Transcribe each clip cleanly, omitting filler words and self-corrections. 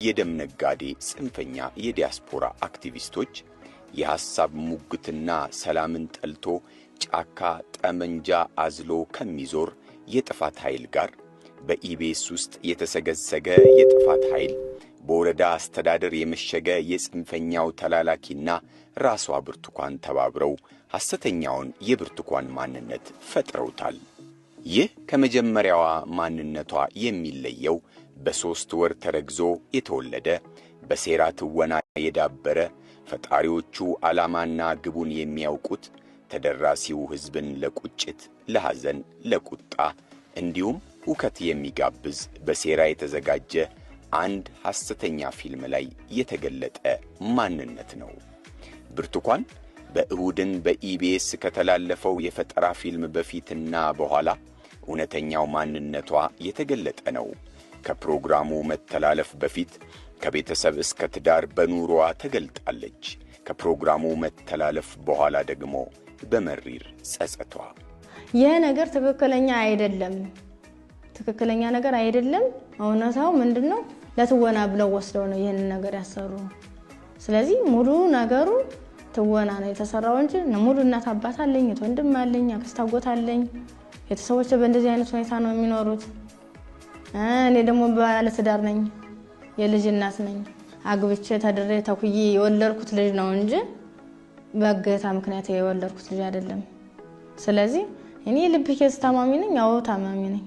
የደም ነጋዴ ጽንፈኛ የዲያስፖራ አክቲቪስቶች የሐሳብ ሙግትና ሰላምን ጠልቶ ጫካ ጠመንጃ አዝሎ ከሚዞር የጥፋት ኃይል ጋር በኢቢኤስ ውስጥ የተሰገሰገ የጥፋት ኃይል በወረዳ አስተዳደር የመሸገ የጽንፈኛው ተላላኪና ራሷ ብርቱካን ተባብረው ሐሰተኛውን የብርቱካን ማንነት ፈጥረውታል። ይህ ከመጀመሪያዋ ማንነቷ የሚለየው በ3 ወር ተረግዞ የተወለደ በሴራ ትወና የዳበረ ፈጣሪዎቹ ዓላማና ግቡን የሚያውቁት ተደራሲው ሕዝብን ለቁጭት፣ ለሐዘን፣ ለቁጣ እንዲሁም ሁከት የሚጋብዝ በሴራ የተዘጋጀ አንድ ሐሰተኛ ፊልም ላይ የተገለጠ ማንነት ነው። ብርቱካን በእሁድን በኢቢኤስ ከተላለፈው የፈጠራ ፊልም በፊትና በኋላ እውነተኛው ማንነቷ የተገለጠ ነው። ከፕሮግራሙ መተላለፍ በፊት ከቤተሰብ እስከ ትዳር በኑሮዋ ተገልጣለች። ከፕሮግራሙ መተላለፍ በኋላ ደግሞ በመሪር ጸጸቷ ይህ ነገር ትክክለኛ ነገር አይደለም። እውነታው ምንድነው? ለትወና ብለው ወስደው ነው ይሄን ነገር ያሰሩ። ስለዚህ ሙሉ ነገሩ ትወና ነው የተሰራው እንጂ ሙሉ እናት አባት አለኝ፣ ወንድም አለኝ፣ አክስት አጎት አለኝ። የተሰዎች በእንደዚህ አይነት ሁኔታ ነው የሚኖሩት። እኔ ደግሞ ባለ ትዳር ነኝ፣ የልጅ እናት ነኝ። አግብቼ ተድሬ ተኩዬ የወለድኩት ልጅ ነው እንጂ በእገታ ምክንያት የወለድኩት ልጅ አይደለም። ስለዚህ እኔ ልብ ኬዝ ታማሚ ነኝ፣ አዎ ታማሚ ነኝ።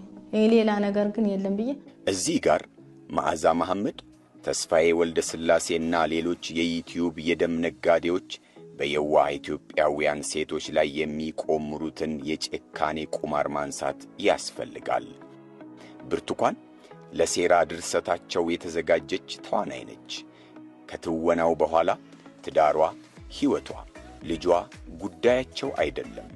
ሌላ ነገር ግን የለም ብዬ እዚህ ጋር መዓዛ መሐመድ፣ ተስፋዬ ወልደ ስላሴና ሌሎች የዩቲዩብ የደም ነጋዴዎች በየዋህ ኢትዮጵያውያን ሴቶች ላይ የሚቆምሩትን የጭካኔ ቁማር ማንሳት ያስፈልጋል። ብርቱካን ለሴራ ድርሰታቸው የተዘጋጀች ተዋናይ ነች። ከትወናው በኋላ ትዳሯ፣ ሕይወቷ፣ ልጇ ጉዳያቸው አይደለም።